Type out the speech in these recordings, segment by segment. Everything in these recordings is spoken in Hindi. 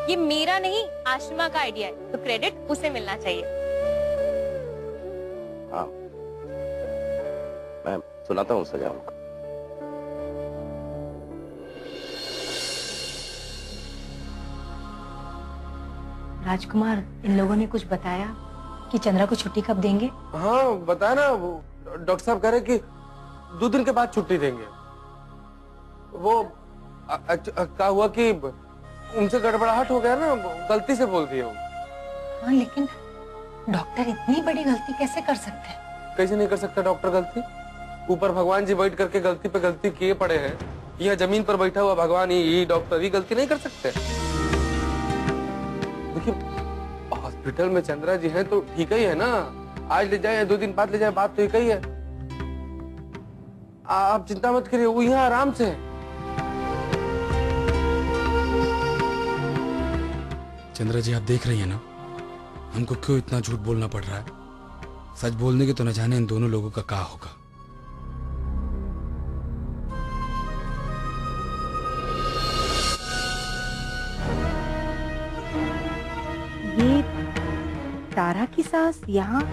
ये मेरा नहीं, आशिमा का आइडिया है, तो क्रेडिट उसे मिलना चाहिए। हाँ, मैं सुनाता हूँ सजा उनको। राजकुमार, इन लोगों ने कुछ बताया कि चंद्रा को छुट्टी कब देंगे? हाँ बताया ना, वो डॉक्टर साहब कह रहे कि 2 दिन के बाद छुट्टी देंगे। वो क्या हुआ कि उनसे गड़बड़ाहट हो गया ना, गलती से बोल दिया वो। हाँ, लेकिन डॉक्टर इतनी बड़ी गलती कैसे कर सकते हैं? कैसे नहीं कर सकता डॉक्टर गलती? ऊपर भगवान जी बैठ करके गलती पे गलती किए पड़े हैं, यह जमीन पर बैठा हुआ भगवान ही डॉक्टर ही गलती नहीं कर सकते। देखिए, हॉस्पिटल में चंद्रा जी हैं तो ठीक ही है ना, आज ले जाए 2 दिन बाद ले जाए, बात तो एक ही है। आप चिंता मत करिए, वो यहाँ आराम से है। चंद्रा जी, आप देख रही हैं ना हमको क्यों इतना झूठ बोलना पड़ रहा है। सच बोलने के तो न जाने इन दोनों लोगों का क्या होगा। ये तारा की सास यहाँ?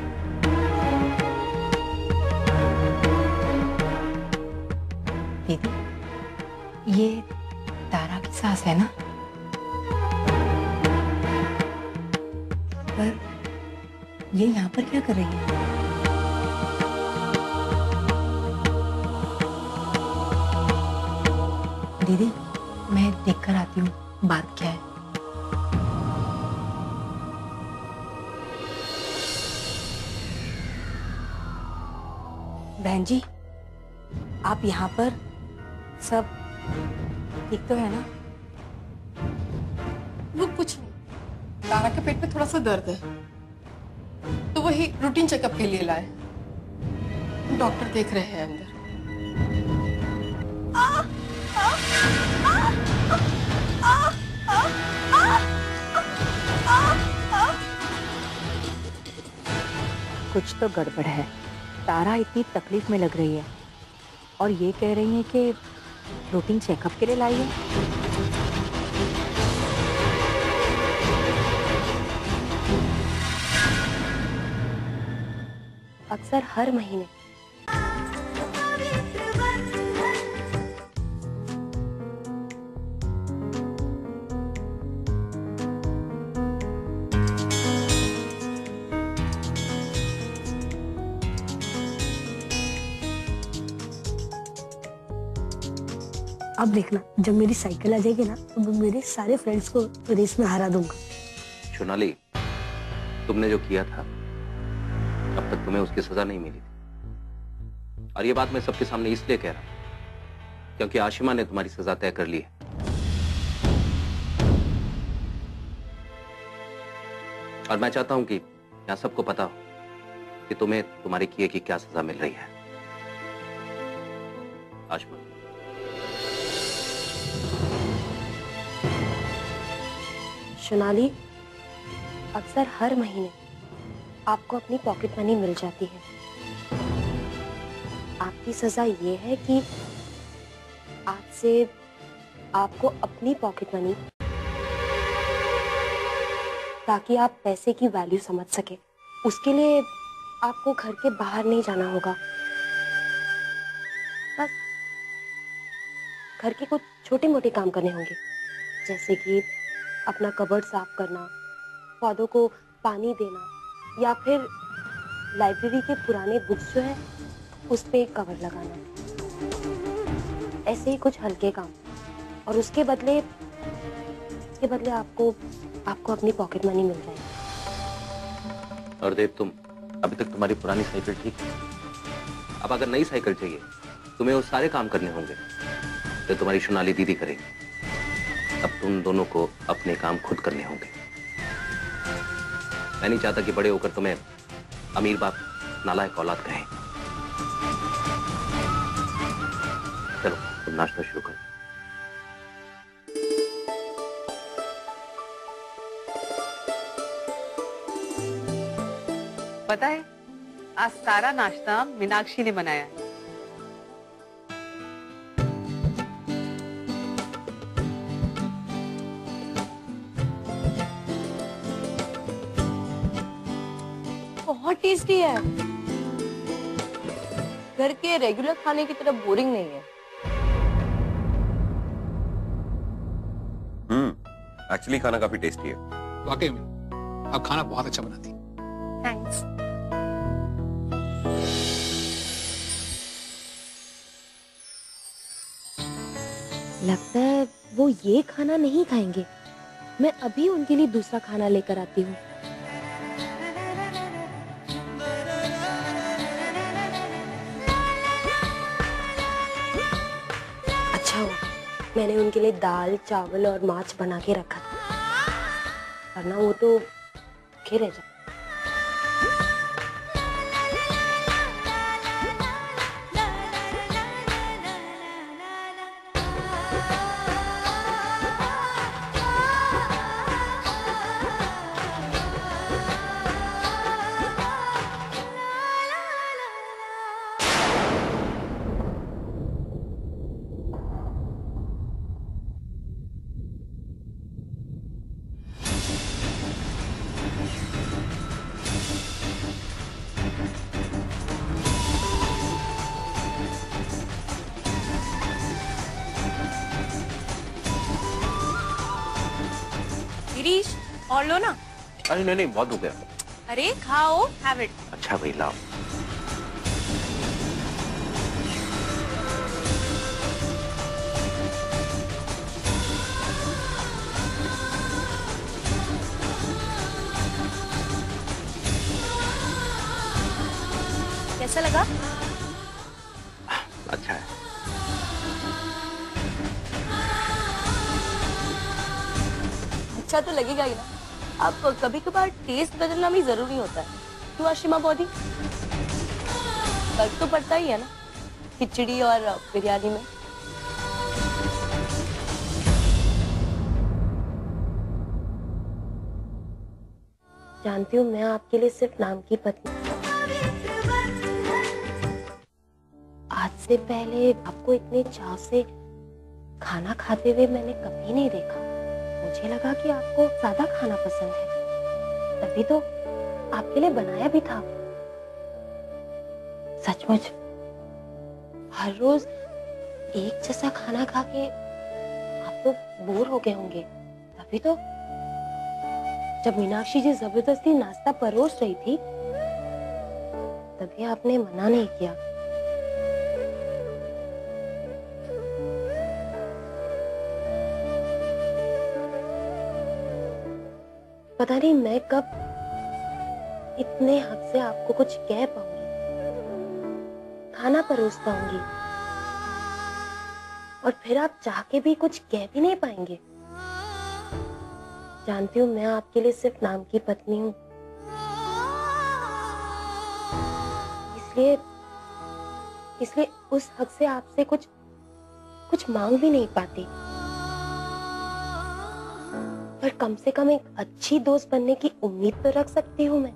दीदी, ये तारा की सास है ना? पर ये यहाँ पर क्या कर रही है? दीदी, मैं देखकर आती हूँ बात क्या है। बहन जी, आप यहाँ पर? सब ठीक तो है ना? वो कुछ नहीं, तारा के पेट में थोड़ा सा दर्द है, तो वही रूटीन चेकअप के लिए लाए। डॉक्टर देख रहे हैं अंदर। कुछ तो गड़बड़ है। तारा इतनी तकलीफ में लग रही है और ये कह रही है कि रूटीन चेकअप के लिए लाई है। अक्सर हर महीने अब देखना, जब मेरी साइकिल आ जाएगी ना तो मैं मेरे सारे फ्रेंड्स को रेस में हरा दूंगा। सोनाली, तुमने जो किया था अब तक तुम्हें उसकी सजा नहीं मिली थी, और ये बात मैं सबके सामने इसलिए कह रहा हूं क्योंकि आशिमा ने तुम्हारी सजा तय कर ली है। और मैं चाहता हूं कि यहां सबको पता हो कि तुम्हें तुम्हारे किए की क्या सजा मिल रही है। आशिमा, सोनाली, अक्सर हर महीने आपको अपनी पॉकेट मनी मिल जाती है। आपकी सजा ये है कि आज से आपको अपनी पॉकेट मनी, ताकि आप पैसे की वैल्यू समझ सके, उसके लिए आपको घर के बाहर नहीं जाना होगा। बस घर के कुछ छोटे मोटे काम करने होंगे, जैसे कि अपना कबर्ड साफ करना, पौधों को पानी देना, या फिर लाइब्रेरी के पुराने बुक्स जो है उस पे कवर लगाना। ऐसे ही कुछ हल्के काम, और उसके बदले आपको अपनी पॉकेट मनी मिल जाएगी। और देव, तुम अभी तक तुम्हारी पुरानी साइकिल ठीक है। अब अगर नई साइकिल चाहिए तुम्हें वो सारे काम करने होंगे जो तुम्हारी सोनाली दीदी करेगी। अब तुम दोनों को अपने काम खुद करने होंगे। मैं नहीं चाहता कि बड़े होकर तुम्हें अमीर बाप नालायक औलाद कहें। चलो तुम नाश्ता शुरू करो। पता है, आज सारा नाश्ता मीनाक्षी ने बनाया है। बहुत टेस्टी है, घर के रेगुलर खाने की तरह बोरिंग नहीं है। एक्चुअली खाना काफी टेस्टी है। वाकई में आप खाना बहुत अच्छा बनाती हैं। थैंक्स। लगता है वो ये खाना नहीं खाएंगे। मैं अभी उनके लिए दूसरा खाना लेकर आती हूँ। अच्छा हुआ मैंने उनके लिए दाल चावल और माछ बना के रखा था, वरना वो तो भूखे रह जाते। गिरीश और लो ना। अरे नहीं नहीं, बहुत हो गया। अरे खाओ, हैव इट। अच्छा भाई लाओ। कैसा लगा? अच्छा है। अच्छा तो लगेगा ही ना। अब कभी कभार टेस्ट बदलना भी जरूरी होता है। क्यों आशिमा बॉडी? फर्क तो पड़ता ही है ना खिचड़ी और बिरयानी में। जानती हूँ मैं आपके लिए सिर्फ नाम की पत्नी। आज से पहले आपको इतने चाव से खाना खाते हुए मैंने कभी नहीं देखा। मुझे लगा कि आपको सादा खाना पसंद है, तभी तो आपके लिए बनाया भी था। सचमुच हर रोज एक जैसा खाना खा के आप तो बोर हो गए होंगे। तभी तो जब मीनाक्षी जी जबरदस्ती नाश्ता परोस रही थी तभी आपने मना नहीं किया। पता नहीं मैं कब इतने हद से आपको कुछ कह पाऊंगी, खाना परोस पाऊंगी और फिर आप चाह के भी कुछ कह भी नहीं पाएंगे। जानती हूँ मैं आपके लिए सिर्फ नाम की पत्नी हूँ, इसलिए उस हक से आपसे कुछ मांग भी नहीं पाती। पर कम से कम एक अच्छी दोस्त बनने की उम्मीद तो रख सकती हूँ मैं।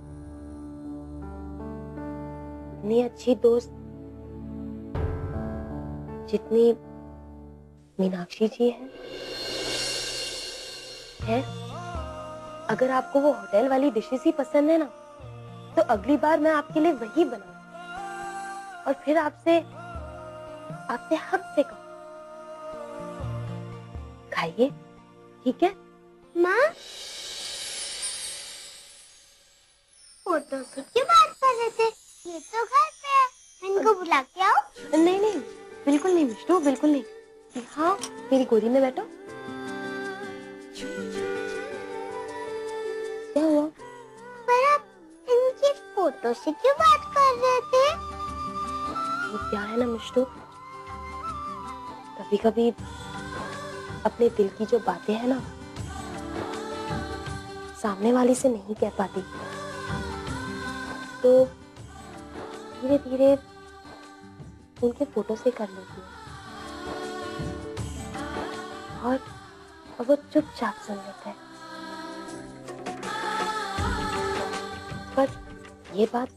इतनी अच्छी दोस्त जितनी मीनाक्षी जी है। अगर आपको वो होटल वाली डिशेस ही पसंद है ना, तो अगली बार मैं आपके लिए वही बनाऊं और फिर आपसे हक से कहूं, खाइए, ठीक है? माँ, फोटो से क्यों बात कर रहे थे? ये तो घर पे है, इनको बुला के आओ। नहीं नहीं, बिल्कुल नहीं मिष्टू, बिल्कुल नहीं। हाँ, मेरी गोदी में बैठो। क्या हुआ? पर आप इनकी फोटो से क्यों बात कर रहे थे? वो क्या है ना मिष्टू, कभी कभी अपने दिल की जो बातें हैं ना, सामने वाले से नहीं कह पाती, तो धीरे धीरे उनके फोटो से कर लेती हूँ और वो चुपचाप सुन लेता है। पर ये बात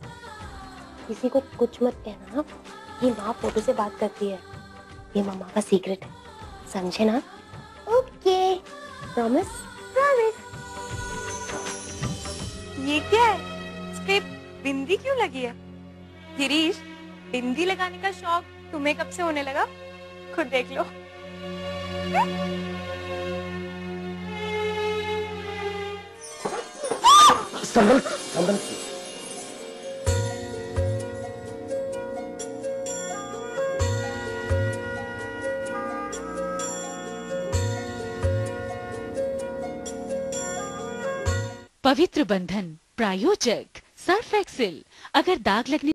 किसी को कुछ मत कहना ना कि माँ फोटो से बात करती है। ये मम्मा का सीक्रेट है, समझे ना? Okay, promise? प्रॉमिस। ये क्या है? इस पे बिंदी क्यों लगी है? गिरीश, बिंदी लगाने का शौक तुम्हें कब से होने लगा? खुद देख लो। संभल संभल। पवित्र बंधन प्रायोजक सर्फ एक्सेल। अगर दाग लगने